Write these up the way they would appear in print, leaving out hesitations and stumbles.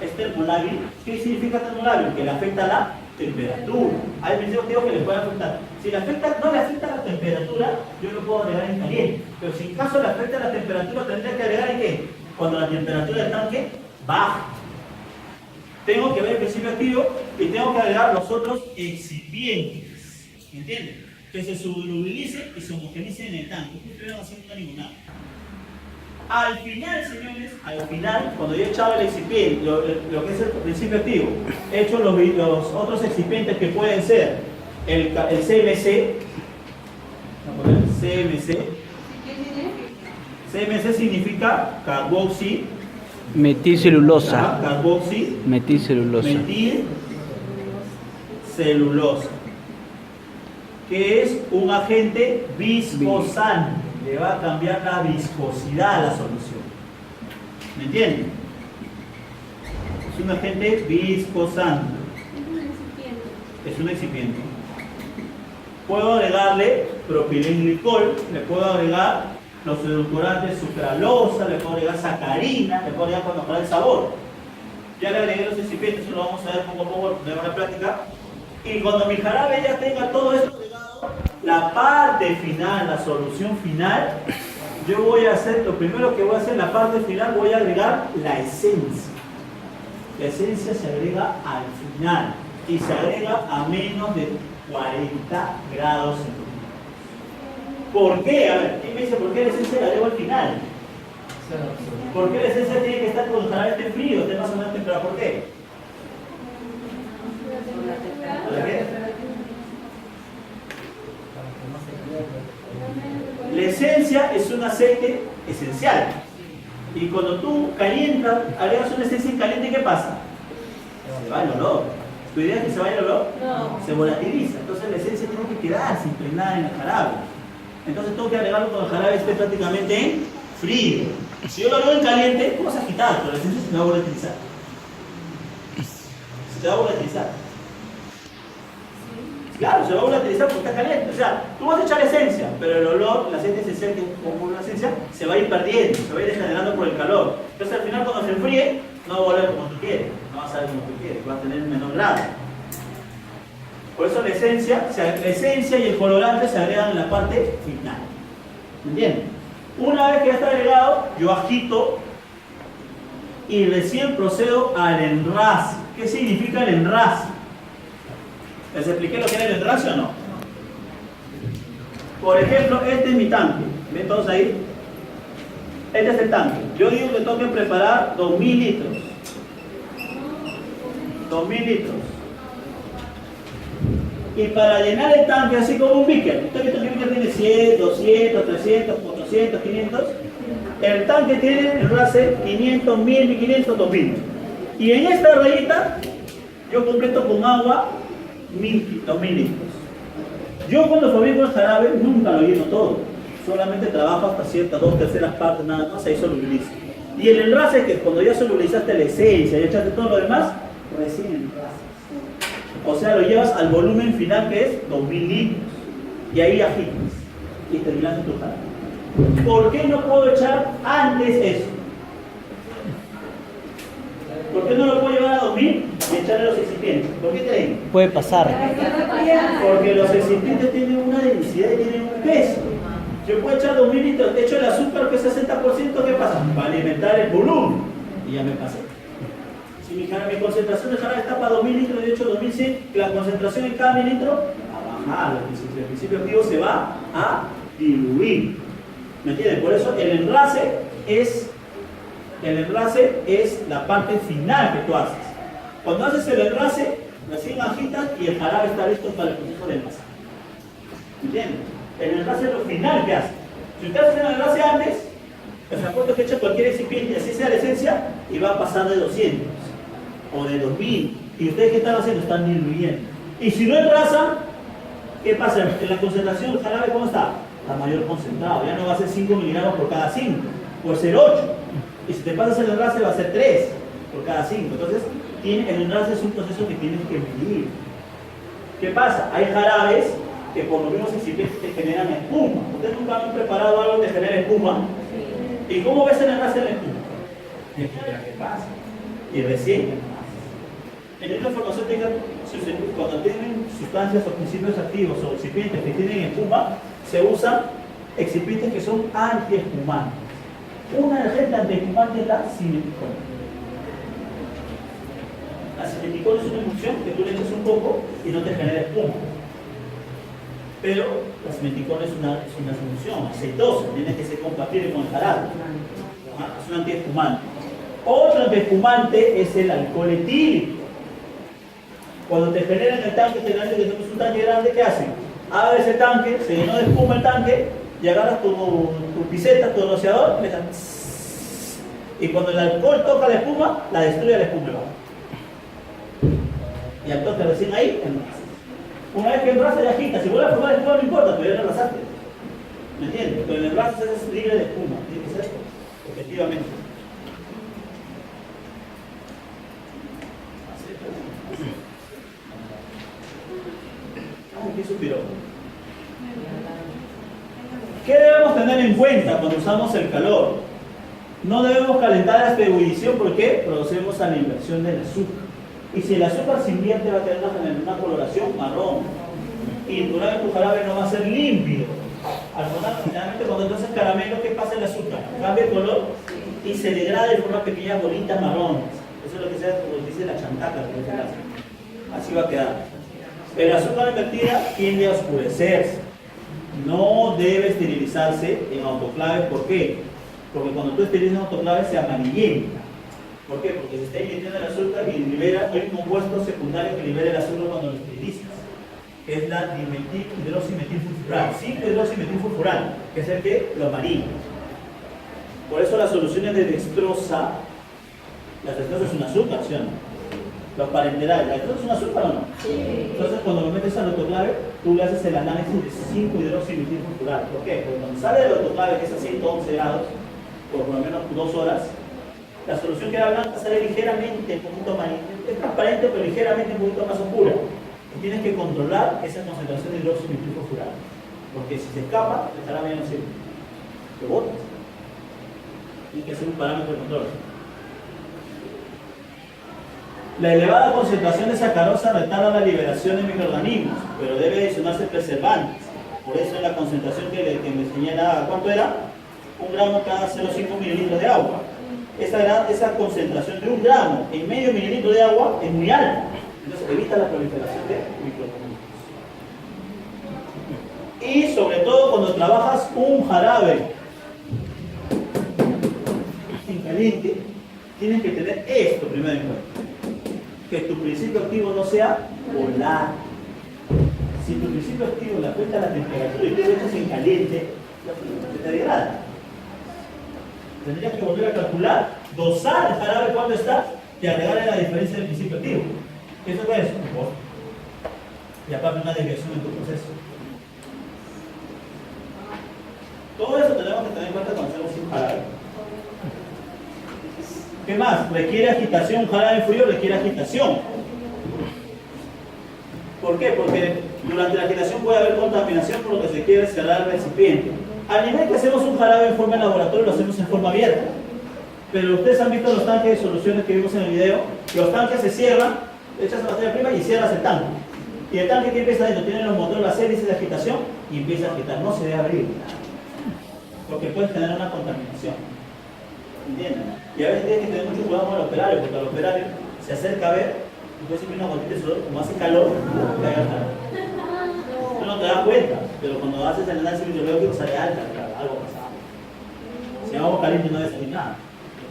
es termolábil. ¿Qué significa termolábil? Que le afecta la temperatura. Hay principios que le puede afectar. Si le afecta, no le afecta la temperatura, yo lo puedo agregar en caliente. Pero si en caso le afecta la temperatura, tendría que agregar en qué? Cuando la temperatura del tanque baja. Tengo que ver el principio activo y tengo que agregar los otros excipientes. ¿Entienden? Que se solubilice y se homogenice en el tanque. Ustedes van haciendo una limonada. Al final, señores, al final, cuando yo he echado el excipiente, lo que es el principio activo, he hecho los otros excipientes que pueden ser el CMC, CMC significa carboxi, metilcelulosa. Carboxi, Metilcelulosa. metilcelulosa, que es un agente viscosante. Le va a cambiar la viscosidad a la solución. ¿Me entienden? Es un agente viscosante. Es un excipiente. Puedo agregarle propilenglicol, le puedo agregar los edulcorantes sucralosa, le puedo agregar sacarina, le puedo agregar para mejorar el sabor. Ya le agregué los excipientes, eso lo vamos a ver poco a poco de una práctica. Y cuando mi jarabe ya tenga todo esto agregado, la parte final, la solución final, yo voy a hacer, lo primero que voy a hacer en la parte final, voy a agregar la esencia. La esencia se agrega al final y se agrega a menos de 40 grados centígrados. ¿Por qué? A ver, ¿quién me dice por qué la esencia la agrego al final? ¿Por qué la esencia tiene que estar con el jarabe frío, esté más o menos templado? ¿Por qué? ¿Para qué? La esencia es un aceite esencial. Y cuando tú calientas, agregas una esencia caliente, ¿qué pasa? Se va el olor. ¿Tu idea es que se vaya el olor? No. Se volatiliza. Entonces la esencia tiene que quedarse impregnada en el jarabe. Entonces tengo que agregarlo cuando el jarabe esté prácticamente en frío. Si yo lo agrego en caliente, ¿cómo vas a agitar? Pero la esencia se te va a volatilizar. Se te va a volatilizar. Claro, se va a volatilizar porque está caliente. O sea, tú vas a echar esencia, pero el olor, la aceite esencial, que como una esencia, se va a ir perdiendo, se va a ir degenerando por el calor. Entonces al final cuando se enfríe, no va a volver como tú quieres, no va a salir como tú quieres, va a tener un menor grado. Por eso la esencia y el colorante se agregan en la parte final. ¿Me entienden? Una vez que ya está agregado, yo agito y recién procedo al enrase. ¿Qué significa el enrase? ¿Les expliqué lo que era el enrase o no? Por ejemplo, este es mi tanque. ¿Ven todos ahí? Este es el tanque. Yo digo que tengo que preparar 2000 litros. 2000 litros. Y para llenar el tanque, así como un beaker, usted que el beaker tiene 100, 200, 300, 400, 500. El tanque tiene enrase 500, 1000, 1500, 2000. Y en esta rayita, yo completo con agua 2000 litros. Yo cuando fabrico el jarabe nunca lo lleno todo, solamente trabajo hasta ciertas 2/3 partes nada más, ahí solubilizo. Y el enrase es que cuando ya solubilizaste la esencia y echaste todo lo demás, recién enrasas. O sea, lo llevas al volumen final que es 2000 litros. Y ahí agitas y terminaste tu jarabe. ¿Por qué no puedo echar antes eso? ¿Por qué no lo puedo llevar a 2000 y echarle los excipientes? ¿Por qué creen? Puede pasar. Porque los excipientes tienen una densidad y tienen un peso. Yo puedo echar 2000 litros, echo el azúcar que es 60%, ¿qué pasa? Va a alimentar el volumen. Y ya me pasé. Si mi concentración de jarabe está para 2000 litros y yo echo 2100, la concentración en cada mililitro va a bajar. El principio activo se va a diluir. ¿Me entienden? Por eso el enlace es la parte final que tú haces. Cuando haces el enlace, recién agitas y el jarabe está listo para el proceso de enlace. ¿Entienden? El enlace es lo final que hace. Si usted hace el enlace antes, les apuesto que echa cualquier excipiente, así sea la esencia, y va a pasar de 200 o de 2000. ¿Y ustedes qué están haciendo? Están diluyendo. Y si no enlasan, ¿qué pasa? En la concentración del jarabe, ¿cómo está? Está mayor concentrado. Ya no va a ser 5 miligramos por cada 5, puede ser 8. Y si te pasas el enlace, va a ser 3 por cada 5. Entonces, el enlace es un proceso que tienes que medir. ¿Qué pasa? Hay jarabes que por los mismos excipientes te generan espuma. ¿Ustedes nunca han preparado algo que genere espuma? ¿Y cómo ves el enlace en la espuma? ¿Qué pasa? y recién en esta farmacéutica, cuando tienen sustancias o principios activos o excipientes que tienen espuma, se usan excipientes que son antiespumantes. Una agente antiespumante es la cimeticol. La cimeticol es una emulsión que tú le echas un poco y no te genera espuma. Pero la cimeticol es una solución aceitosa, tiene que ser compatible con el jarabe. Es un antiespumante. Otro antiespumante es el alcohol etílico. Cuando te generan el tanque, que tenemos un tanque grande, ¿qué hacen? Abre ese tanque, se llenó de espuma el tanque, y agarras tu piseta, tu rociador, le das, y cuando el alcohol toca la espuma, la destruye la espuma. Y al toque recién ahí, envasas. Una vez que envasas ya quita, si vuelve a formar espuma no importa, pero ya no envasaste. ¿Me entiendes? Pero el envase es libre de espuma, tiene que ser efectivamente. ¿Qué suspiró? ¿Qué debemos tener en cuenta cuando usamos el calor? No debemos calentar hasta ebullición porque producimos a la inversión del azúcar. Y si el azúcar se invierte va a tener una coloración marrón. Y una vez tu jarabe no va a ser límpido. Al final, generalmente cuando tú haces caramelo, ¿qué pasa el azúcar? Cambia de color y se degrada y forma pequeñas bolitas marrones. Eso es lo que se dice la chantaca. Así va a quedar. El azúcar invertida tiende a oscurecerse. No debe esterilizarse en autoclave. ¿Por qué? Porque cuando tú esterilizas en autoclave se amarillenta. ¿Por qué? Porque se está invirtiendo el azúcar y libera un compuesto secundario que libera el azúcar cuando lo esterilizas. Es la dimetilhidroximetilfurfural. 5-hidroximetilfurfural, que es el que lo amarilla. Por eso las soluciones de dextrosa, la dextrosa es un azúcar, ¿sí o no? Los parenterales, ¿la dextrosa es un azúcar o no? Sí. Entonces cuando lo metes al autoclave, tú le haces el análisis de 5-hidroximetilfurfural. ¿Por qué? Porque cuando sale del autoclave, que es a 111 grados, por lo menos 2 horas, la solución que era blanca sale ligeramente, un poquito amarilla. Es transparente, pero ligeramente un poquito más oscura. Y tienes que controlar esa concentración de hidroximetilfurfural. Porque si se escapa, el jarabe no sirve. Te botas. Tienes que hacer un parámetro de control. La elevada concentración de sacarosa retarda la liberación de microorganismos, pero debe adicionarse preservantes. Por eso la concentración que me señala, ¿cuánto era? 1 gramo cada 0,5 mililitros de agua. Esa concentración de 1 gramo en medio mililitro de agua es muy alta. Entonces evita la proliferación de microorganismos. Y sobre todo cuando trabajas un jarabe en caliente, tienes que tener esto primero en cuenta. Que tu principio activo no sea polar. Si tu principio activo le afecta la temperatura y tú lo echas en caliente, se te degrada. Tendrías que volver a calcular, dosar el jarabe cuando está y agregarle la diferencia del principio activo. ¿Eso qué es? Un costo. Y aparte una desviación en tu proceso. Todo eso tenemos que tener en cuenta cuando hacemos un jarabe. ¿Qué más? Requiere agitación, un jarabe frío requiere agitación. ¿Por qué? Porque durante la agitación puede haber contaminación, por lo que se quiere cerrar el recipiente. Al nivel que hacemos un jarabe en forma de laboratorio, lo hacemos en forma abierta. Pero ustedes han visto los tanques de soluciones que vimos en el video. Los tanques se cierran, echas la materia prima y cierras el tanque. Y el tanque que empieza adentro tiene los motores, las hélices de agitación y empieza a agitar. No se debe abrir. Porque puede generar una contaminación. ¿Entienden? Y a veces tienes que tener mucho cuidado con el operario, porque al operario se acerca a ver, y puede siempre una gotita de sudor, como hace calor, caiga el jarabe. Tú no te das cuenta, pero cuando haces el análisis microbiológico sale alta, algo pasado. Si agua caliente no debe salir nada.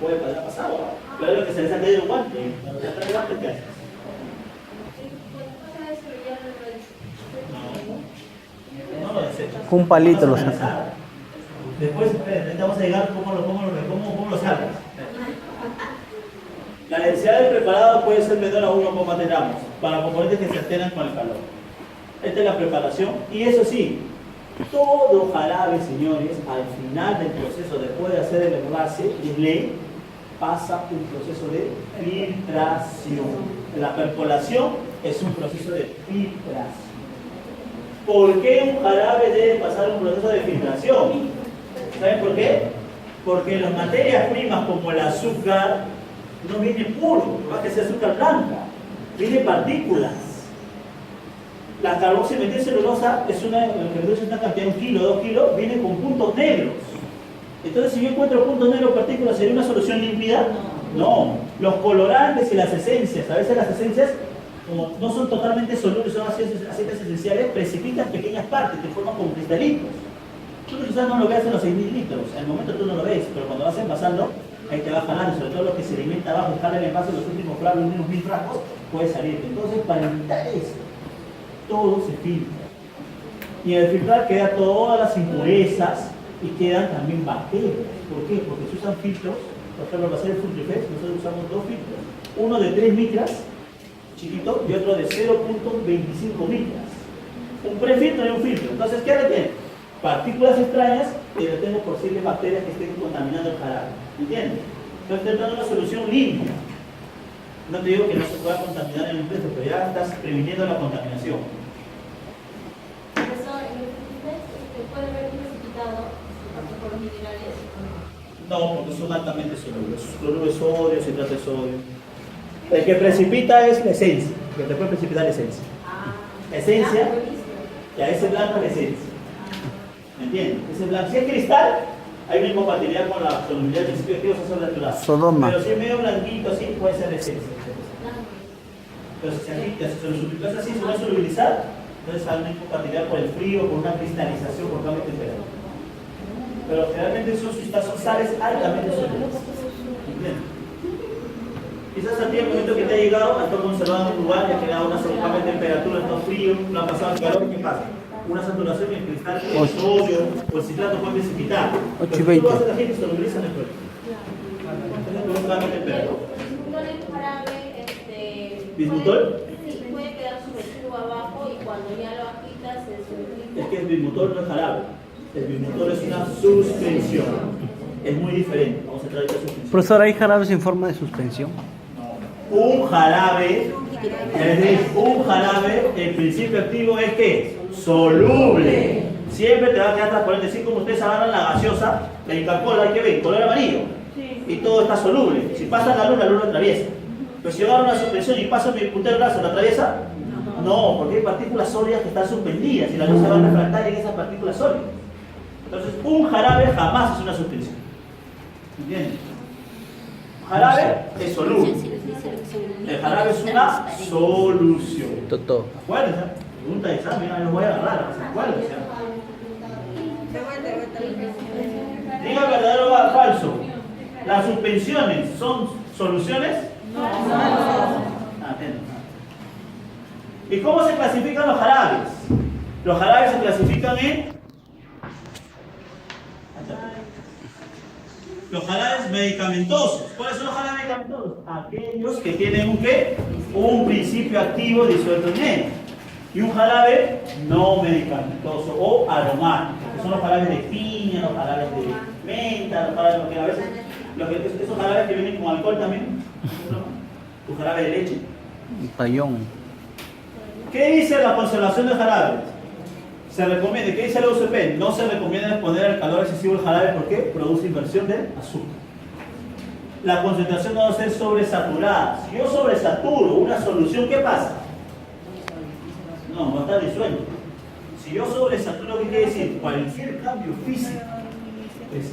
Puede pasar, pero es lo que se les ha caído el guante. Cuando ya está el guante, ¿qué haces? No lo desechas. Un palito lo saca. Después, vamos a llegar cómo lo sacas. La densidad del preparado puede ser menor a 1,3 gramos para componentes que se alteran con el calor. Esta es la preparación. Y eso sí, todo jarabe, señores, al final del proceso, después de hacer el envase, es ley, pasa un proceso de filtración. La percolación es un proceso de filtración. ¿Por qué un jarabe debe pasar un proceso de filtración? ¿Saben por qué? Porque las materias primas como el azúcar no viene puro, va a ser azúcar blanca, viene partículas. La carboximetilcelulosa es una cantidad de 1 kilo, 2 kilos, viene con puntos negros. Entonces, si yo encuentro puntos negros, partículas, ¿sería una solución límpida? No. Los colorantes y las esencias, a veces las esencias, como no son totalmente solubles, son aceites esenciales, precipitan pequeñas partes que forman como cristalitos. Tú quizás no lo veas en los 6.000 litros, en el momento tú no lo ves, pero cuando vas envasando, ahí te va jalando, sobre todo lo que se alimenta abajo, jala el envase, los últimos frascos, los últimos 1000 frascos, puede salir. Entonces, para evitar eso, todo se filtra. Y en el filtrar quedan todas las impurezas y quedan también bacterias. ¿Por qué? Porque se usan filtros, por ejemplo, para hacer el Futrifex, nosotros usamos 2 filtros, uno de 3 micras, chiquito, y otro de 0.25 micras. Un prefiltro y un filtro. Entonces, ¿qué retiene? Partículas extrañas que retengo posibles bacterias que estén contaminando el jarabe. ¿Entiendes? Entonces, estoy dando una solución limpia. No te digo que no se pueda contaminar en el empresa, pero ya estás previniendo la contaminación. Profesor, en el Futrifex puede haber un precipitado por los minerales. No, porque son altamente solubles. Cloruro de sodio, citrato de sodio. El que precipita es la esencia, que te puede precipitar la esencia. La esencia, ya ese blanco es la esencia. ¿Me entiendes? Ese blanco, si es cristal, hay una incompatibilidad con la solubilidad del principio activo sobrenatural. Sodoma. Pero si es medio blanquito así, puede ser la esencia. Pero si se lo suplitas así, se va a solubilizar, entonces hay una incompatibilidad por el frío, por una cristalización, por cambio de temperatura. Pero generalmente son sales altamente solubles. ¿Entiendes? Quizás a ti el momento que te ha llegado, has estado conservado en un lugar, ya ha quedado una cambio de temperatura, está frío, no ha pasado el calor, ¿qué pasa? Una saturación en el cristal, el sodio o el citrato puede precipitar. 8:20. Tú lo haces, la gente solubiliza en el cuerpo. Entonces, un cambio de temperatura. Bismutol es jarabe, ¿Bismutol? Sí, puede quedar sumergido abajo y cuando ya lo agitas se sumerge. Es que el bismutol no es jarabe. El bismutol es una suspensión. Es muy diferente. Vamos a entrar a esta suspensión. Profesor, ¿hay jarabes en forma de suspensión? Un jarabe, es decir, un jarabe, el principio activo es que soluble. Siempre te va a quedar transparente, así como ustedes agarran la gaseosa, la Inca-Cola, hay que ver, color amarillo, y todo está soluble. Si pasa la luz atraviesa. Pero si yo agarro una suspensión y paso mi puntero brazo, ¿la atraviesa? No, porque hay partículas sólidas que están suspendidas y la luz se va a refractar en esas partículas sólidas. Entonces, un jarabe jamás es una suspensión. ¿Entiendes? Jarabe es soluble. El jarabe es una solución. Toto. Acuérdense, pregunta de examen, no los voy a agarrar, acuérdense. Diga verdadero o falso. ¿Las suspensiones son soluciones? No. ¿Y cómo se clasifican los jarabes? Los jarabes se clasifican en los jarabes medicamentosos. ¿Cuáles son los jarabes medicamentosos? Aquellos que tienen un ¿qué? Un principio activo disuelto en él. Y un jarabe no medicamentoso o aromático, que son los jarabes de piña, los jarabes de menta, los jarabes que a veces, esos jarabes que vienen con alcohol también. Tu jarabe de leche. Payón. ¿Qué dice la conservación del jarabe? Se recomienda, ¿qué dice la UCP? No se recomienda exponer al calor excesivo el jarabe porque produce inversión de azúcar. La concentración no debe ser sobresaturada. Si yo sobresaturo una solución, ¿qué pasa? No, va a estar disuelto. Si yo sobresaturo, ¿qué quiere decir? Cualquier cambio físico es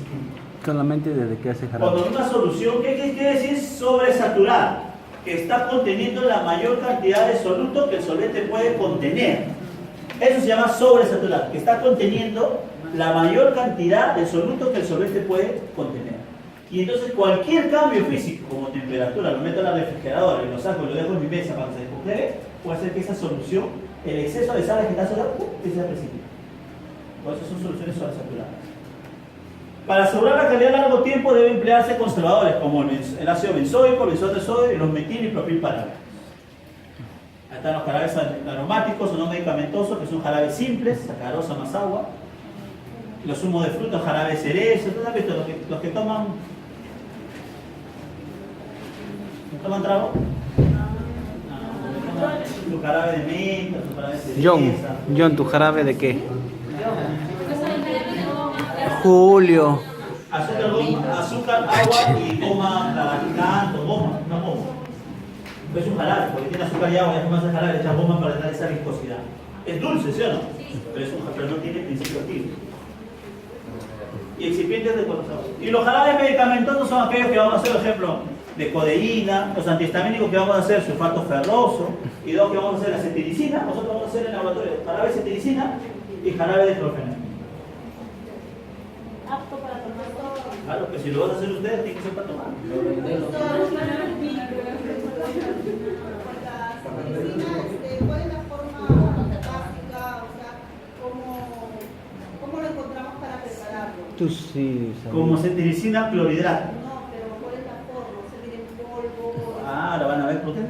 Solamente desde que hace jarabe. cuando una solución, ¿qué quiere decir? Sobresaturada, que está conteniendo la mayor cantidad de soluto que el solvente puede contener. Eso se llama sobresaturado, que está conteniendo la mayor cantidad de soluto que el solvente puede contener. Y entonces cualquier cambio físico, como temperatura, lo meto en la refrigeradora y lo saco y lo dejo en mi mesa para que se descongele, puede hacer que esa solución, el exceso de sales que está asociado, se precipite. Por eso son soluciones sobresaturadas. Para asegurar la calidad a largo tiempo deben emplearse conservadores como el ácido benzoico, benzoato de sodio y los metil y propilparabenos. Ahí están los jarabes aromáticos o no medicamentosos, que son jarabes simples, sacarosa más agua. Los zumos de frutas, jarabes cerezo, ¿ustedes han visto? Los que toman trago. Tu jarabe de menta, tu jarabe de cereza. John, ¿tu jarabe de qué? Julio. Azúcar azúcar, agua y goma, tanto, goma, no goma. Es un jarabe, porque tiene azúcar y agua, ya comienza el jarabe, le echas goma para dar esa viscosidad. Es dulce, ¿sí o no? Pero no tiene principio activo. Y excipientes de colostrum. Y los jarabes medicamentosos son aquellos que vamos a hacer, por ejemplo, de codeína, los antihistamínicos que vamos a hacer, sulfato ferroso, y dos que vamos a hacer, la cetiricina. Nosotros vamos a hacer en el laboratorio jarabe de cetiricina y jarabe de clorfenamina. Apto para tomar todo. Claro, que si lo van a hacer ustedes, tiene que ser para tomar. ¿Cuál es la forma básica? O sea, ¿cómo lo encontramos para prepararlo? Tú sí sabes. Como cetiricina, clorhidrato. No, pero ¿cuál es la forma? ¿Se viene en polvo? Ah, lo van a ver, ustedes.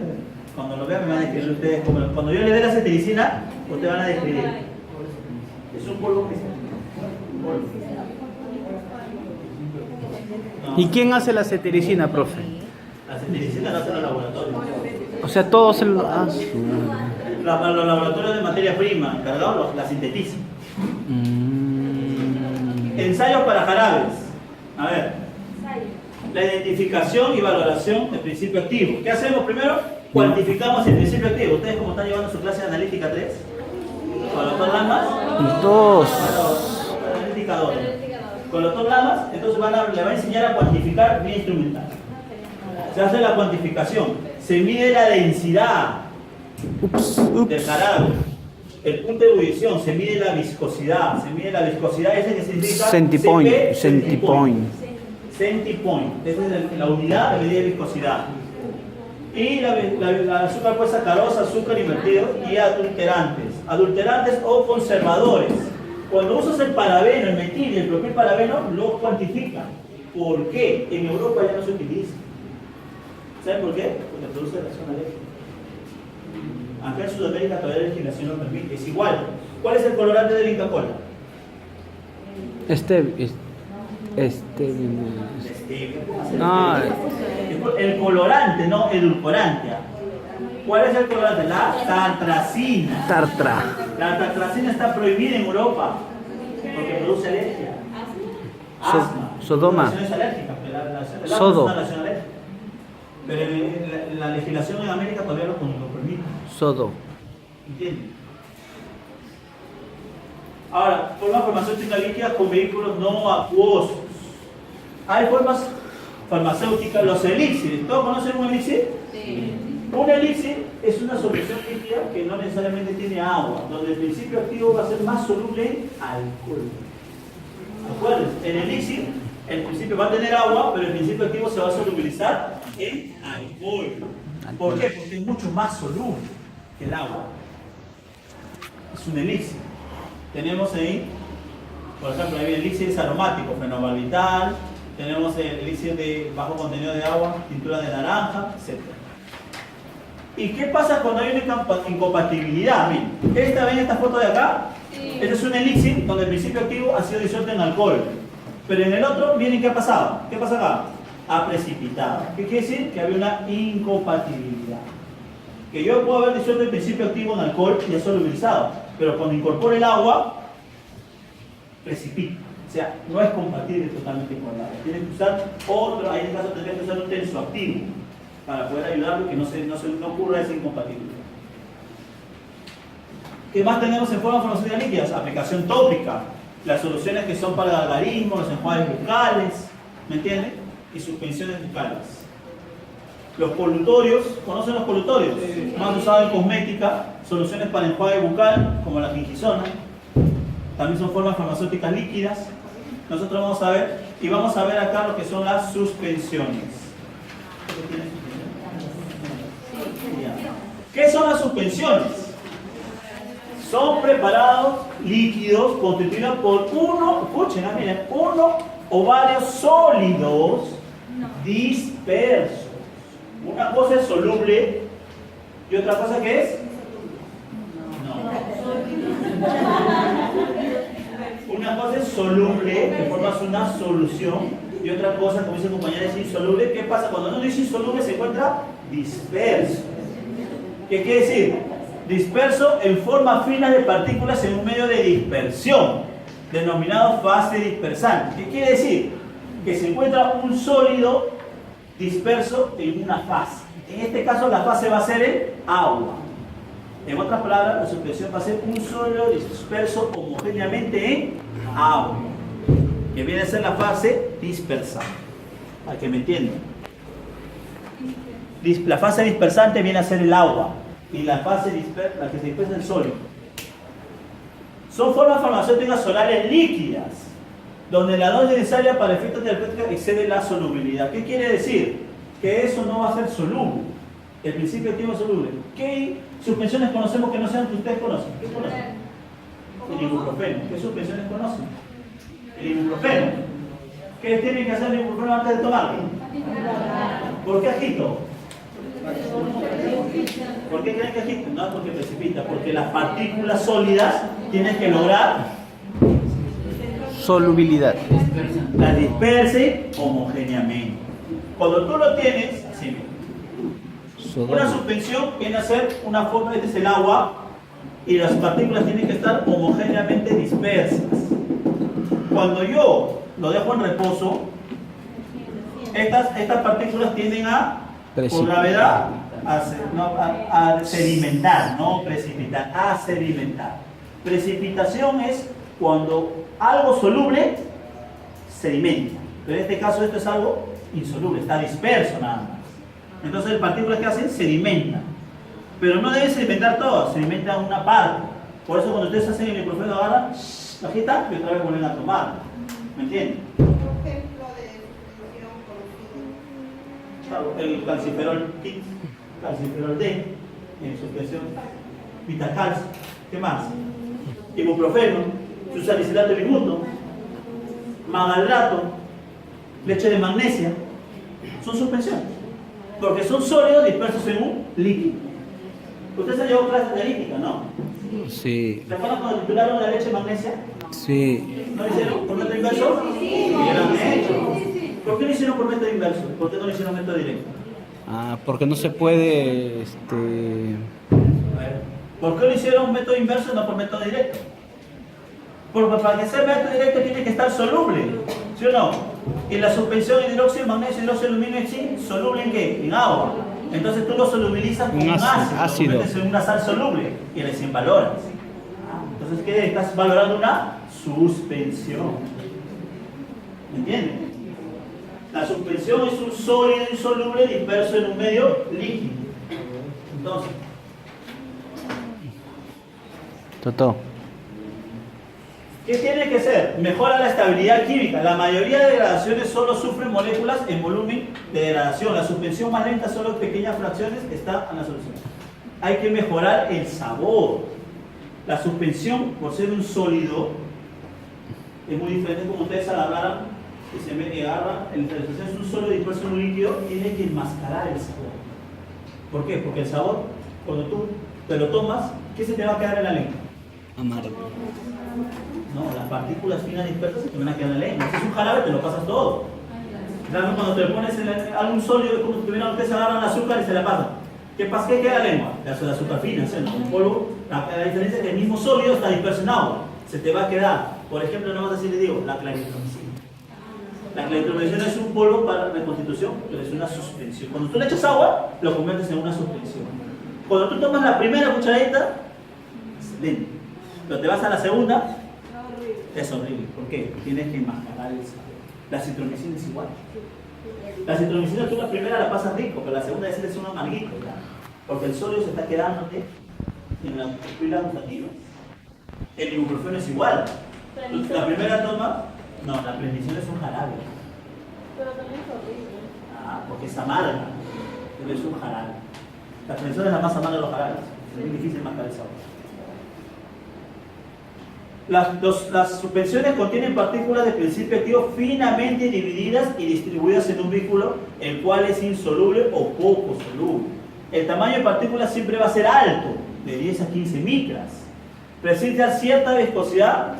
Cuando lo vean me van a describir ustedes. Cuando yo le dé la cetiricina, ustedes van a describir. Es un polvo que se... un polvo. No. ¿Y quién hace la cetiricina, profe? La cetiricina la hacen los laboratorios. O sea, todos se lo... Los laboratorios de materia prima encargados la sintetizan. Ensayos para jarabes. A ver. La identificación y valoración del principio activo. ¿Qué hacemos primero? Cuantificamos el principio activo. ¿Ustedes cómo están llevando su clase de analítica 3? ¿Con los dos lamas? Dos. Analítica 2. Con los dos lamas, entonces le va a enseñar a cuantificar vía instrumental. Se hace la cuantificación. Se mide la densidad del jarabe. El punto de ebullición, se mide la viscosidad. Se mide la viscosidad, ese que significa Centipoint. CP, Centipoint. Centipoint. Esa es la unidad de medida de viscosidad. Y la azúcar pues sacarosa, azúcar invertido y adulterantes. Adulterantes o conservadores. Cuando usas el parabeno, el metil y el propilparabeno, lo cuantifican. ¿Por qué? En Europa ya no se utiliza. ¿Saben por qué? Porque produce reacción alérgica. Acá en Sudamérica todavía la legislación lo permite. Es igual. ¿Cuál es el colorante del Inca Kola? No, El colorante, no edulcorante. ¿Cuál es el colorante? La tartracina. tartra. La tartracina está prohibida en Europa porque produce alergia. Asma. Sodoma. Reacciones alérgicas. El asma Sodo. es una reacción alérgica. Pero la legislación en América todavía lo permite. Sodo. ¿Entiendes? Ahora, formas farmacéuticas líquidas con vehículos no acuosos. Hay formas farmacéuticas, los elixires. ¿Todos conocen un elixir? Sí. Un elixir es una solución líquida que no necesariamente tiene agua, donde el principio activo va a ser más soluble en alcohol. Acuérdense, el elixir, el principio va a tener agua, pero el principio activo se va a solubilizar en alcohol. ¿Por qué? Porque es mucho más soluble que el agua. Es un elixir. Tenemos ahí, por ejemplo, ahí el elixir es aromático, fenobarbital, tenemos el elixir de bajo contenido de agua, tintura de naranja, etc. ¿Y qué pasa cuando hay una incompatibilidad? Miren, ¿ven esta foto de acá? Sí. Este es un elixir donde el principio activo ha sido disuelto en alcohol. Pero en el otro, miren qué ha pasado. ¿Qué pasa acá? Ha precipitado. ¿Qué quiere decir? Que había una incompatibilidad. Que yo puedo haber disuelto el principio activo en alcohol y ha solubilizado, pero cuando incorpore el agua, precipita. O sea, no es compatible totalmente con el agua. Tienen que usar otro, ahí en este caso tendrían que usar un tensoactivo para poder ayudarlo y que no ocurra esa incompatibilidad. ¿Qué más tenemos en formas farmacéuticas líquidas? Aplicación tópica, las soluciones que son para gargarismo, los enjuagues bucales, ¿me entienden? Y suspensiones bucales. Los colutorios, ¿conocen los colutorios? Sí. Más usados en cosmética, soluciones para enjuague bucal, como la fingizona. También son formas farmacéuticas líquidas. Nosotros vamos a ver, y vamos a ver acá lo que son las suspensiones. ¿Qué son las suspensiones? Son preparados líquidos constituidos por uno o varios sólidos dispersos. Una cosa es soluble y otra cosa ¿qué es? No. Una cosa es soluble, que formas una solución, y otra cosa, como dice el compañero, es insoluble. ¿Qué pasa? Cuando uno dice insoluble se encuentra disperso. ¿Qué quiere decir? Disperso en forma fina de partículas en un medio de dispersión, denominado fase dispersante. ¿Qué quiere decir? que se encuentra un sólido disperso en una fase. En este caso la fase va a ser el agua. En otras palabras, la suspensión va a ser un sólido disperso homogéneamente en agua, que viene a ser la fase dispersante, para que me entiendan. La fase dispersante viene a ser el agua y la fase la que se dispersa el sólido. Son formas farmacéuticas orales líquidas, donde la dosis necesaria para efectos terapéuticos excede la solubilidad. ¿Qué quiere decir? Que eso no va a ser soluble. El principio activo es soluble. ¿Qué suspensiones conocemos que no sean que ustedes conocen? ¿Qué conocen? El ibuprofeno. ¿Qué suspensiones conocen? El ibuprofeno. ¿Qué tienen que hacer el ibuprofeno antes de tomarlo? ¿Por qué agito? ¿Por qué creen que agito? No es porque precipita, porque las partículas sólidas tienen que lograr Solubilidad. la disperse homogéneamente. Cuando tú lo tienes, así mismo. Una suspensión viene a ser una forma, este es el agua, y las partículas tienen que estar homogéneamente dispersas. Cuando yo lo dejo en reposo, estas partículas tienden a, por gravedad, a sedimentar, no precipitar, a sedimentar. Precipitación es cuando algo soluble sedimenta, pero en este caso esto es algo insoluble, está disperso nada más. Entonces las partículas que hacen sedimentan, pero no deben sedimentar todas, sedimentan una parte. Por eso cuando ustedes hacen el ibuprofeno agarran, la agitan y otra vez vuelven a tomar. ¿Me entienden? Por ejemplo, de suspensión conocida. Claro, el calciferol X, calciferol D, en suspensión, vitacalcio, ¿qué más? Ibuprofeno, susalicilato de bimuto, magaldrato, leche de magnesia, son suspensiones, porque son sólidos dispersos en un líquido. Ustedes han llevado clases de analítica, ¿no? Sí. ¿Se acuerdan cuando titularon la leche de magnesia? Sí. ¿No lo hicieron por método inverso? Sí. ¿Por qué lo hicieron por método inverso? ¿Por qué no lo hicieron método directo? Ah, porque no se puede, ¿Por qué lo hicieron método inverso y no por método directo? Porque para que sea método directo tiene que estar soluble, ¿sí o no? Y la suspensión de hidróxido de magnesio, hidróxido de aluminio es zinc, ¿soluble en qué? En agua. Entonces tú lo solubilizas con un ácido. Lo metes en una sal soluble y recién valoras. Entonces, ¿qué? Estás valorando una suspensión. ¿Me entiendes? La suspensión es un sólido insoluble disperso en un medio líquido. Entonces, Totó. ¿qué tiene que ser? Mejora la estabilidad química. La mayoría de degradaciones solo sufren moléculas en volumen de degradación. La suspensión más lenta, solo en pequeñas fracciones, está en la solución. Hay que mejorar el sabor. La suspensión, por ser un sólido, es muy diferente como ustedes al hablar, que se me agarra. La suspensión es un sólido disperso en un líquido, tiene que enmascarar el sabor. ¿Por qué? Porque el sabor, cuando tú te lo tomas, ¿qué se te va a quedar en la lengua? Amargo. No, las partículas finas dispersas se te van a quedar en la lengua. Si es un jarabe, te lo pasas todo. Claro, cuando te lo pones en algún sólido, es como si tuvieran, ustedes agarran azúcar y se la pasan. ¿Qué pasa? ¿Qué queda en la lengua? La azúcar fina, ¿sí? ¿No? Un polvo. La diferencia es que el mismo sólido está disperso en agua. Se te va a quedar. Por ejemplo, no vas a decir, le digo, la claritromicina. La claritromicina es un polvo para reconstitución, pero es una suspensión. Cuando tú le echas agua, lo conviertes en una suspensión. Cuando tú tomas la primera cucharadita, excelente. Pero te vas a la segunda, es horrible. ¿Por qué? Tienes que enmascarar el sabor. La citromicina es igual. La citromicina tú la primera la pasas rico, pero la segunda es un amarguito, ¿verdad? Porque el sólido se está quedándote en la pupila gustativa. El ibuprofeno es igual. La primera toma, no, la prednisona es un jarabe. Pero también es horrible. Ah, porque es amarga, pero es un jarabe. La prednisona es la más amarga de los jarabes. Es muy difícil mascar el sabor. Las suspensiones contienen partículas de principio activo finamente divididas y distribuidas en un vínculo, el cual es insoluble o poco soluble. El tamaño de partículas siempre va a ser alto, de 10 a 15 micras. Presenta cierta viscosidad,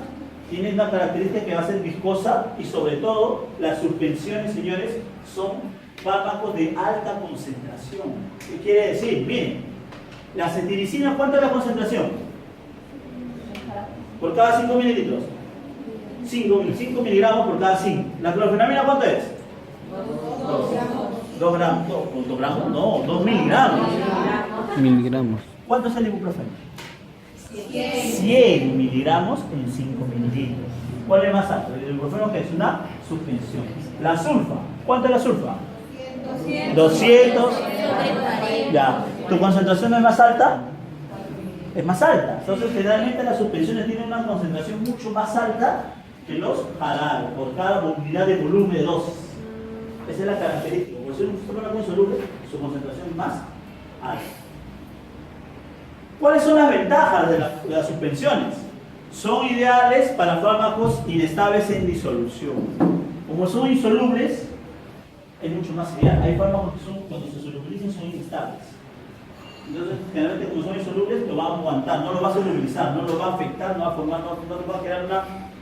tiene una característica que va a ser viscosa y sobre todo las suspensiones, señores, son fármacos de alta concentración. ¿Qué quiere decir? Miren, la cetiricina, ¿cuánta es la concentración? Por cada 5 mililitros. 5 miligramos por cada zinc. ¿La clorfenamina cuánto es? 2 gramos. ¿2 gramos? No, 2 miligramos. Miligramos. ¿Cuánto es el ibuprofeno? 100 miligramos en 5 mililitros. ¿Cuál es más alto? El ibuprofeno, que es una suspensión. La sulfa, ¿cuánto es la sulfa? 200. Ya. ¿Tu concentración es más alta? Es más alta. Entonces, generalmente las suspensiones tienen una concentración mucho más alta que los jarabes, por cada unidad de volumen de dosis. Esa es la característica. Por ser un fármaco insoluble, su concentración es más alta. ¿Cuáles son las ventajas de las suspensiones? Son ideales para fármacos inestables en disolución. Como son insolubles, es mucho más ideal. Hay fármacos que cuando se solubilizan son inestables. Entonces, generalmente como son insolubles, lo va a aguantar, no lo va a solubilizar, no lo va a afectar, no va a formar, no va a crear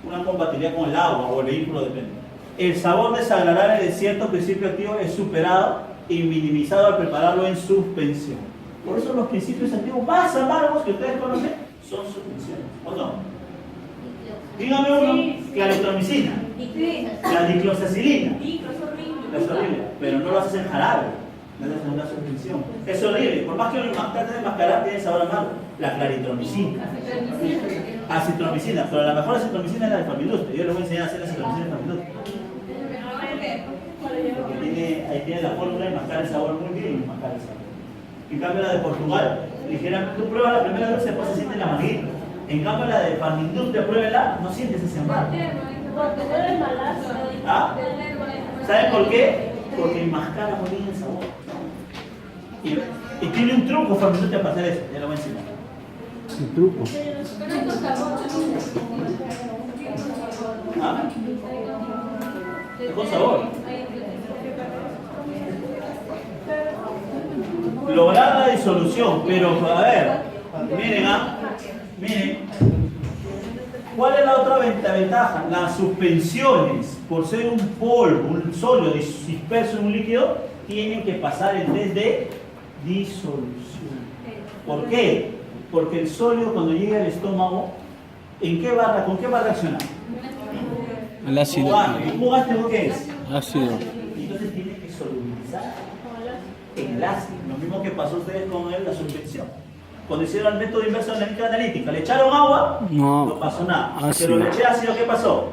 una compatibilidad con el agua o el vehículo, depende. El sabor desagradable de cierto principio activo es superado y minimizado al prepararlo en suspensión. Por eso los principios activos más amargos que ustedes conocen son suspensiones, ¿o no? Dígame uno, claritromicina, la dicloxacilina. Es horrible, pero no lo haces en jarabe, no lo haces en una suspensión. Es horrible, por más que lo trates de enmascarar, tiene sabor amargo. La claritromicina, acitromicina, pero la mejor acitromicina es la de Farmindustria. Yo les voy a enseñar a hacer acitromicina de Farmindustria. Porque ahí tiene la fórmula de enmascar el sabor muy bien y enmascar el sabor. En cambio la de Portugal, ligeramente, tú pruebas la primera vez y después se siente el amarguito. En cambio la de Farmindustria, pruébela, no sientes ese amargo. ¿Ah? ¿Saben por qué? Porque enmascara muy bien el sabor. Y tiene un truco Farmindustria para hacer eso, ya lo voy a enseñar. ¿Un truco? ¿Ah? Es con sabor. Lograr la disolución, pero a ver, miren, miren, ¿cuál es la otra ventaja? Las suspensiones, por ser un polvo, un sólido disperso en un líquido, tienen que pasar el test de disolución. ¿Por qué? Porque el sólido, cuando llega al estómago, ¿con qué va a reaccionar? El ácido. ¿Un ácido qué es? Ácido. Entonces tiene que solubilizar en el ácido. Lo mismo que pasó ustedes con la suspensión. Cuando hicieron el método inverso de la analítica, le echaron agua, no pasó nada. Ácido. Pero le eché ácido, ¿qué pasó?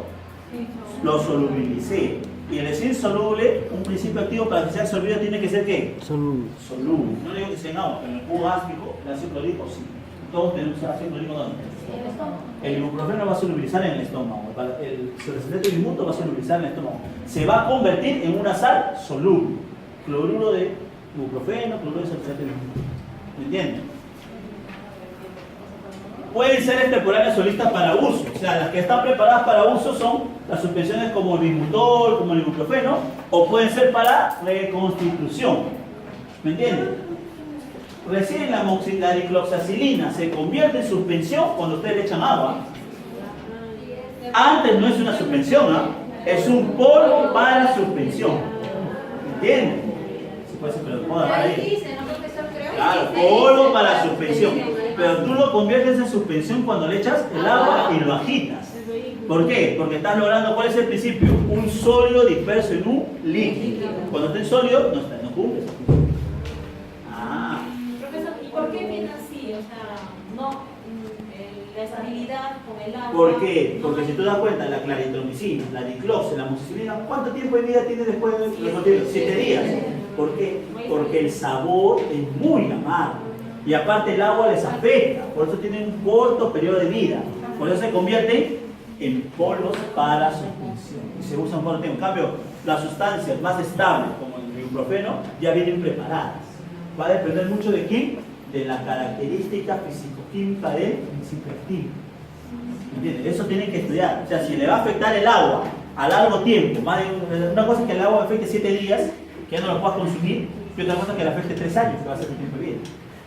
Lo solubilicé. Y el insoluble, un principio activo para que sea absorbido tiene que ser ¿qué? Soluble. Soluble. No digo que sea en agua, pero en el jugo ácido, el ácido clorhídrico sí. Todos tenemos ácido clorhídrico ¿dónde? El ibuprofeno va a solubilizar en el estómago. El subracetato dimuto va a solubilizar en el estómago. Se va a convertir en una sal soluble. Cloruro de ibuprofeno, cloruro de subracetato dimuto. ¿Me entienden? Pueden ser extemporáneas solistas para uso. O sea, las que están preparadas para uso son las suspensiones como el bismutol, como el ibuprofeno, o pueden ser para reconstitución. ¿Me entienden? Recién la dicloxacilina se convierte en suspensión cuando ustedes le echan agua. Antes no es una suspensión, ¿eh? Es un polvo para suspensión. ¿Me entienden? Sí, puede ser, pero lo puedo agarrar ahí. Claro, polvo para suspensión. Pero tú lo conviertes en suspensión cuando le echas el agua y lo agitas. ¿Por qué? Porque estás logrando, ¿cuál es el principio? Un sólido disperso en un líquido. Cuando esté sólido, no cumple. Profesor, ¿y por qué viene así? O sea, no la estabilidad con el agua. ¿Por qué? Porque si tú das cuenta, la claritromicina, la diclox, la amoxicilina, ¿cuánto tiempo de vida tiene después de los contidos? 7 días. ¿Por qué? Porque el sabor es muy amargo. Y aparte el agua les afecta, por eso tienen un corto periodo de vida. Por eso se convierten en polvos para suspensión. Y se usan por tiempo. En cambio, las sustancias más estables, como el ibuprofeno, ya vienen preparadas. Va a depender mucho de quién, de la característica fisicoquímica del principio activo. ¿Entiendes? Eso tienen que estudiar. O sea, si le va a afectar el agua a largo tiempo, una cosa es que el agua afecte 7 días, que ya no lo puedas consumir, y otra cosa es que le afecte 3 años, que va a ser tu tiempo de vida.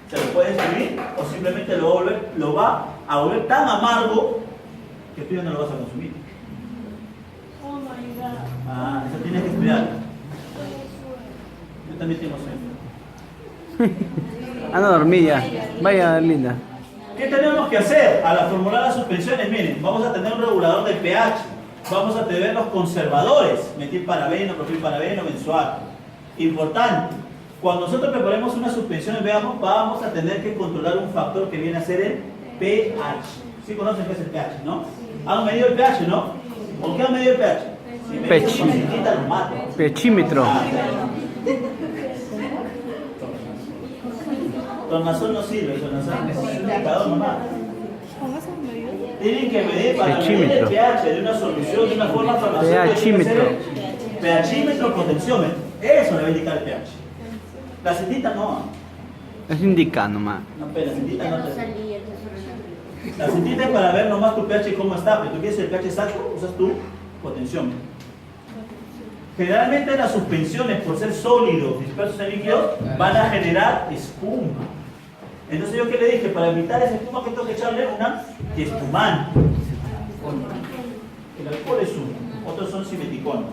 Se lo puede consumir o simplemente lo va a volver tan amargo que tú ya no lo vas a consumir. Oh my God. Eso tienes que estudiar. Yo también tengo sueño. Anda a dormir ya. Vaya, linda. ¿Qué tenemos que hacer al formular las suspensiones? Miren, vamos a tener un regulador del pH. vamos a tener los conservadores, metilparabeno, propilparabeno, benzoato. Importante, cuando nosotros preparemos una suspensión, veamos, vamos a tener que controlar un factor que viene a ser el pH. ¿Sí conocen qué es el pH, no? ¿Han medido el pH, no? ¿Por qué han medido el pH? Si me pH. dicen con cintita, lo mato. Pechímetro. Tornasol no sirve, tornasol es un indicador nomás. Tienen que medir para medir el Pechímetro. pH de una solución de una forma farmacéutica. pHímetro. pHímetro, potenciómetro. Eso le va a indicar el pH. La cintita no. Es indica nomás. No, pero la cintita no te... La cintita es para ver nomás tu pH y cómo está, pero tú quieres el pH exacto, usas tu potenciómetro. Generalmente las suspensiones, por ser sólidos, dispersos en líquidos, van a generar espuma. Entonces yo que le dije, para evitar esa espuma que tengo que echarle una espumante. El alcohol es uno, otros son simeticones.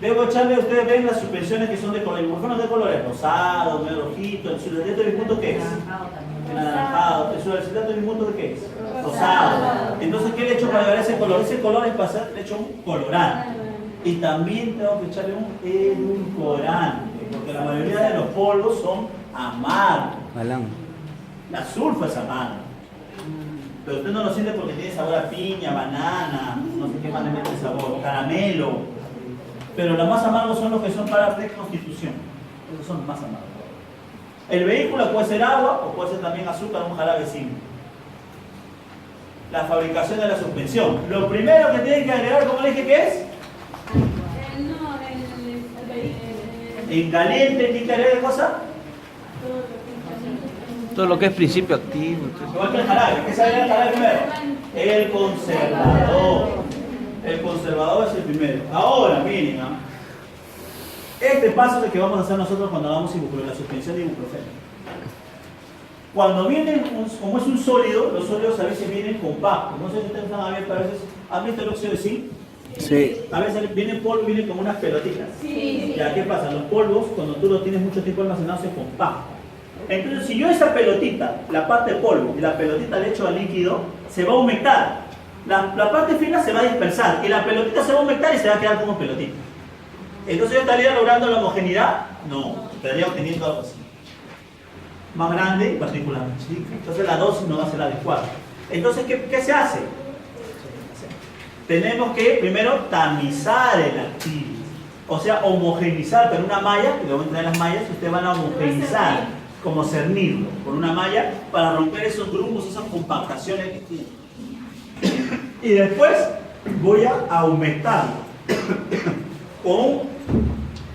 Debo echarle, ustedes ven las suspensiones que son de color, ibuprofeno de colores, rosado, medio rojito, el sulaldeto de bismuto, ¿qué es? Anaranjado. ¿El sulaldeto de bismuto qué es? Rosado. Entonces, ¿qué le echo para llevar ese color? Ese color es para hacer, le echo un colorante. Y también tengo que echarle un edulcorante, porque la mayoría de los polvos son amargos. Balán. La sulfa es amarga. Pero usted no lo siente porque tiene sabor a piña, banana, no sé qué más le mete el sabor, caramelo. Pero los más amargos son los que son para reconstitución. Esos son los más amargos. El vehículo puede ser agua o puede ser también azúcar o un jarabe simple. La fabricación de la suspensión. Lo primero que tienen que agregar, como le dije, ¿qué es? En caliente, ¿tiene que agregar qué cosa? Todo lo que es principio activo. Igual que el jarabe. ¿Qué se agrega el jarabe primero? El conservador. El conservador es el primero. Ahora, miren, ¿no? Este paso es el que vamos a hacer nosotros cuando hagamos la suspensión de ibuprofeno. Cuando vienen, como es un sólido, los sólidos a veces vienen compactos. No sé si ustedes están abiertos, a veces. ¿Han visto el óxido de zinc? Sí. A veces vienen polvo, vienen como unas pelotitas. Sí. Ya, ¿qué pasa? Los polvos, cuando tú los tienes mucho tiempo almacenados, se compactan. Entonces, si yo esa pelotita, la parte de polvo, y la pelotita le echo al líquido, se va a aumentar. La parte fina se va a dispersar y la pelotita se va a aumentar y se va a quedar como pelotita. Entonces, ¿yo estaría logrando la homogeneidad? No, estaría obteniendo algo así. Más grande y particularmente chica. Entonces, la dosis no va a ser la adecuada. Entonces, ¿qué se hace? Tenemos que primero tamizar el activo. O sea, homogeneizar con una malla, que le voy a traer las mallas, ustedes van a homogeneizar, como cernirlo con una malla para romper esos grumos, esas compactaciones que tienen. Y después voy a aumentarlo con un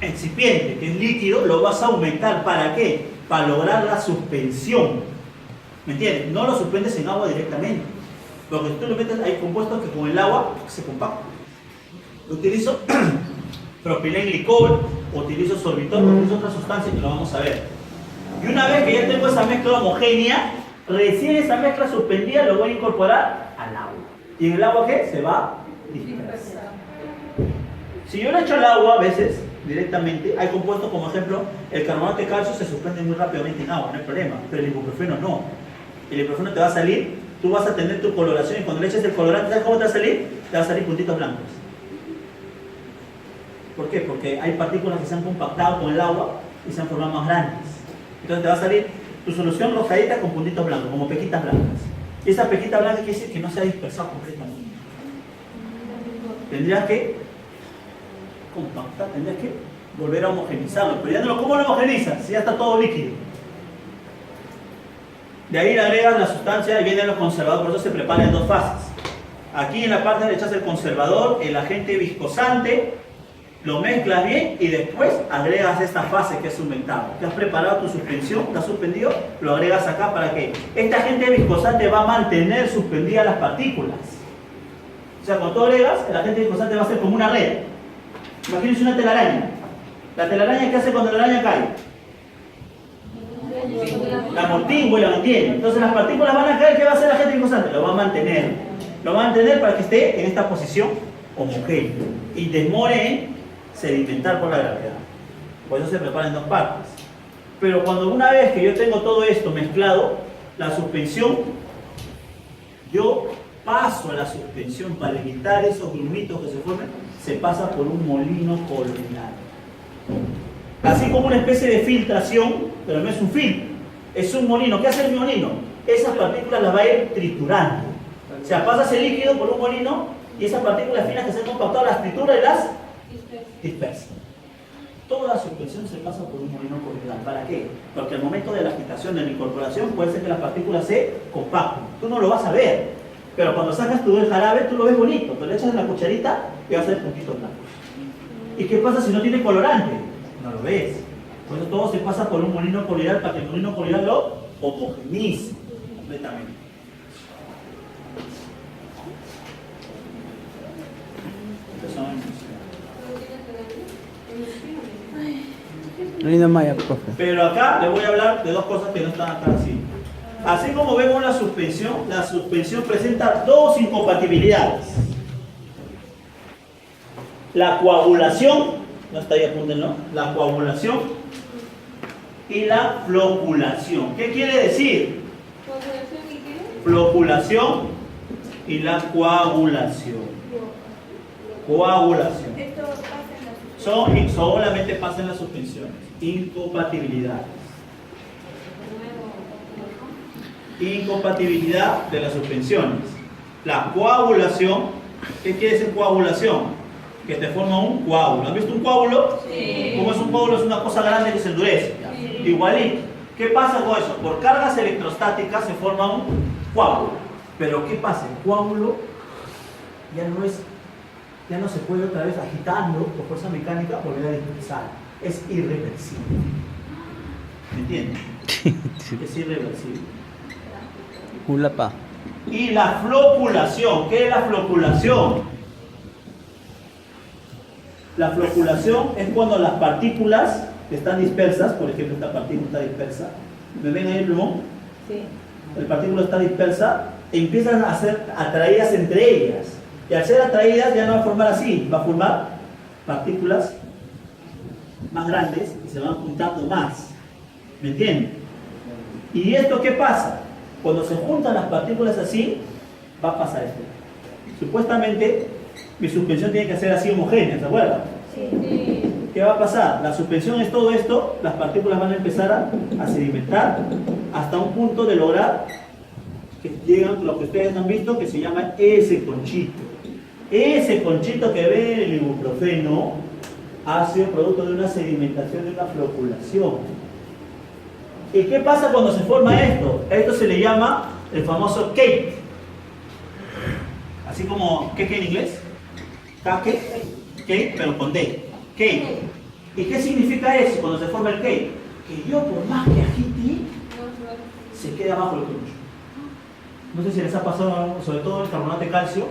excipiente que es líquido, lo vas a aumentar. ¿Para qué? Para lograr la suspensión. ¿Me entiendes? No lo suspendes en agua directamente. Porque si tú lo metes, hay compuestos que con el agua se compactan. Utilizo propilenglicol, utilizo sorbitol, utilizo otra sustancia que lo vamos a ver. Y una vez que ya tengo esa mezcla homogénea, recién esa mezcla suspendida lo voy a incorporar al agua. ¿Y en el agua qué? Se va a dispersar. Si yo le echo al agua a veces, directamente, hay compuestos como ejemplo, el carbonato de calcio se suspende muy rápidamente en agua, no hay problema, pero el ibuprofeno no. El ibuprofeno te va a salir, tú vas a tener tu coloración y cuando le eches el colorante, ¿sabes cómo te va a salir? Te va a salir puntitos blancos. ¿Por qué? Porque hay partículas que se han compactado con el agua y se han formado más grandes. Entonces te va a salir tu solución rojadita con puntitos blancos, como pequitas blancas. Y esa pequita blanca quiere decir que no se ha dispersado completamente. Tendrías que compactar, tendrías que volver a homogenizarlo. Pero ya no, ¿cómo lo homogenizas? Si ya está todo líquido. De ahí le agregas la sustancia y vienen los conservadores, por eso se prepara en dos fases. Aquí en la parte le echas el conservador, el agente viscosante, lo mezclas bien y después agregas esta fase que es aumentado. Que has preparado tu suspensión, te has suspendido, lo agregas acá para que este agente viscosante va a mantener suspendidas las partículas. O sea, cuando tú agregas, el agente viscosante va a ser como una red. Imagínense una telaraña. La telaraña, ¿qué hace cuando la araña cae? La amortigua y la mantiene. Entonces las partículas van a caer, ¿qué va a hacer el agente viscosante? Lo va a mantener. Lo va a mantener para que esté en esta posición homogénea y demore en sedimentar por la gravedad. Por eso se prepara en dos partes. Pero cuando una vez que yo tengo todo esto mezclado, la suspensión, yo paso a la suspensión para evitar esos grumitos que se formen, se pasa por un molino columnar. Así como una especie de filtración, pero no es un filtro, es un molino. ¿Qué hace el molino? Esas partículas las va a ir triturando. O sea, pasa ese líquido por un molino y esas partículas finas que se han compactado las tritura y las dispersa. Toda la suspensión se pasa por un molino columnar. ¿Para qué? Porque al momento de la agitación, de la incorporación, puede ser que las partículas se compacten. Tú no lo vas a ver, pero cuando sacas tú el jarabe, tú lo ves bonito. Tú le echas en la cucharita y vas a ver puntitos blancos. ¿Y qué pasa si no tiene colorante? No lo ves. Por eso todo se pasa por un molino coloidal para que el molino coloidal lo homogenice completamente. Linda Maya, profe. Pero acá le voy a hablar de dos cosas que no están acá así. Así como vemos la suspensión presenta dos incompatibilidades. La coagulación, no está ahí, apúntenlo, la coagulación y la floculación. ¿Qué quiere decir? Floculación y la coagulación. Coagulación. Solamente pasa en las suspensiones. Incompatibilidades. Incompatibilidad de las suspensiones. La coagulación, ¿qué quiere decir coagulación? Que te forma un coágulo. ¿Has visto un coágulo? Sí. Como es un coágulo, es una cosa grande que se endurece. Sí. Igualito. ¿Qué pasa con eso? Por cargas electrostáticas se forma un coágulo. Pero ¿qué pasa? El coágulo ya no se puede otra vez agitando por fuerza mecánica volver a dispersar. Es irreversible. ¿Me entiendes? Es irreversible. Ulapa. Y la floculación. ¿Qué es la floculación? La floculación es cuando las partículas que están dispersas, por ejemplo, esta partícula está dispersa. ¿Me ven ahí el plumón? Sí. La partícula está dispersa, empiezan a ser atraídas entre ellas. Y al ser atraídas ya no va a formar así, va a formar partículas más grandes y se van juntando más. ¿Me entienden? ¿Y esto qué pasa? Cuando se juntan las partículas así, va a pasar esto. Supuestamente, mi suspensión tiene que ser así homogénea, ¿se acuerdan? Sí. ¿Qué va a pasar? La suspensión es todo esto, las partículas van a empezar a sedimentar hasta un punto de lograr que llegan lo que ustedes han visto que se llama ese conchito. Ese conchito que ven en el ibuprofeno ha sido producto de una sedimentación, de una floculación. ¿Y qué pasa cuando se forma esto? Esto se le llama el famoso cake. Así como, ¿qué en inglés? Cake, cake, pero con D. Cake. ¿Y qué significa eso cuando se forma el cake? Que yo por más que agite, se queda abajo el concho. No sé si les ha pasado, sobre todo el carbonato de calcio,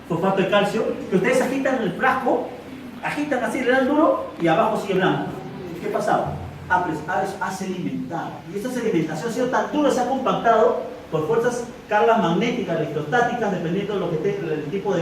fosfato de calcio, que ustedes agitan el frasco, agitan así, le dan duro y abajo sigue blanco. ¿Qué pasaba? Ha sedimentado. Y esta sedimentación ha sido tan dura, se ha compactado por fuerzas, cargas magnéticas, electrostáticas, dependiendo de lo que esté, el tipo de